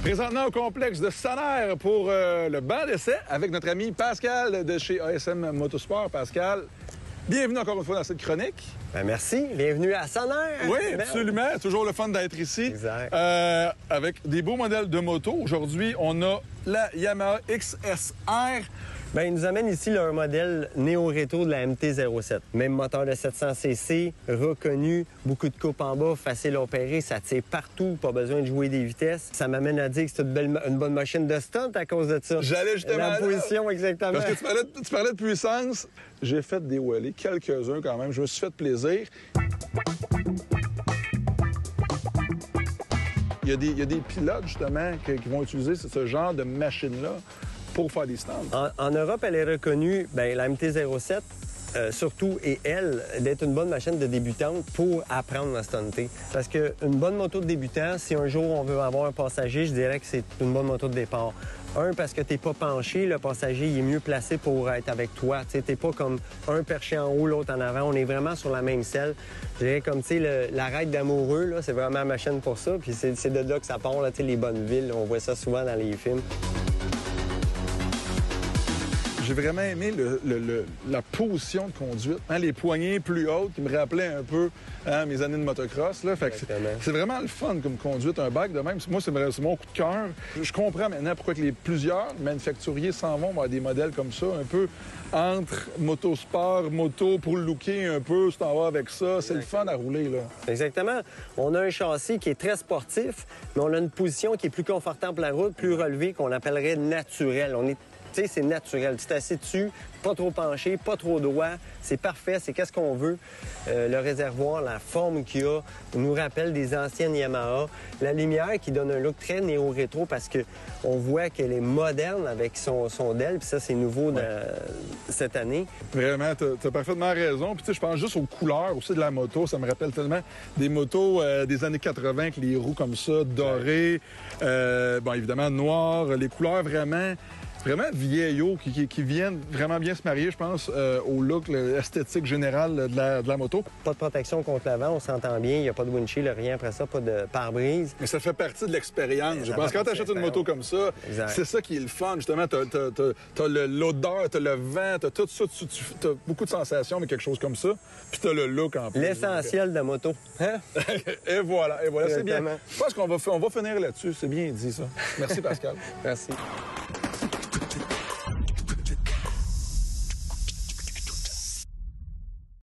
Présentement au complexe de Sonners pour le banc d'essai avec notre ami Pascal de chez ASM Motosport. Pascal, bienvenue encore une fois dans cette chronique. Ben merci, bienvenue à Sonners. Oui, absolument. Toujours le fun d'être ici. Exact. Avec des beaux modèles de moto. Aujourd'hui, on a la Yamaha XSR. Ben, ils nous amènent ici leur modèle néo-rétro de la MT-07. Même moteur de 700cc, reconnu, beaucoup de coupe en bas, facile à opérer, ça tire partout, pas besoin de jouer des vitesses. Ça m'amène à dire que c'est une bonne machine de stunt à cause de ça. J'allais justement la position, exactement. Parce que tu parlais de puissance. J'ai fait des wheelies, quelques-uns quand même. Je me suis fait plaisir. Il y a des pilotes, justement, qui vont utiliser ce genre de machine-là pour faire des stands. En Europe, elle est reconnue, la MT-07, surtout, et elle, d'être une bonne machine de débutante pour apprendre à stunter. Parce qu'une bonne moto de débutant, si un jour on veut avoir un passager, je dirais que c'est une bonne moto de départ. Un, parce que t'es pas penché, le passager il est mieux placé pour être avec toi. T'es pas comme un perché en haut, l'autre en avant. On est vraiment sur la même selle. Je dirais comme, la raide d'amoureux, là, c'est vraiment la machine pour ça. Puis c'est de là que ça part, là, les bonnes villes. On voit ça souvent dans les films. J'ai vraiment aimé la position de conduite. Les poignées plus hautes qui me rappelaient un peu mes années de motocross. Là. Fait que c'est vraiment le fun comme conduite, un bike de même. Moi, c'est mon coup de cœur. Je comprends maintenant pourquoi plusieurs manufacturiers s'en vont vers des modèles comme ça, un peu entre motosport, moto pour le looker un peu, si t'en vas avec ça. C'est le fun à rouler. Là. Exactement. On a un châssis qui est très sportif, mais on a une position qui est plus confortable pour la route, plus relevée, qu'on appellerait naturelle. C'est naturel. Tu t'assieds dessus, pas trop penché, pas trop droit. C'est parfait. C'est qu'est-ce qu'on veut. Le réservoir, la forme qu'il a, nous rappelle des anciennes Yamaha. La lumière qui donne un look très néo-rétro parce que on voit qu'elle est moderne avec son DEL. Puis ça, c'est nouveau cette année. Vraiment, t'as parfaitement raison. Puis tu sais, je pense juste aux couleurs aussi de la moto. Ça me rappelle tellement des motos des années 80 avec les roues comme ça, dorées. Évidemment, noires. Les couleurs vraiment vieillots qui viennent vraiment bien se marier, je pense, au look, l'esthétique générale de la moto. Pas de protection contre l'avant, on s'entend bien, il n'y a pas de windshield, rien après ça, pas de pare-brise. Mais ça fait partie de l'expérience. Je pense que quand tu achètes une moto comme ça, c'est ça qui est le fun, justement. T'as l'odeur, t'as le vent, t'as tout ça, t'as beaucoup de sensations, mais quelque chose comme ça, puis t'as le look en plus. L'essentiel de moto. Hein? et voilà, c'est bien. Je pense qu'on va finir là-dessus, c'est bien dit ça. Merci Pascal. Merci.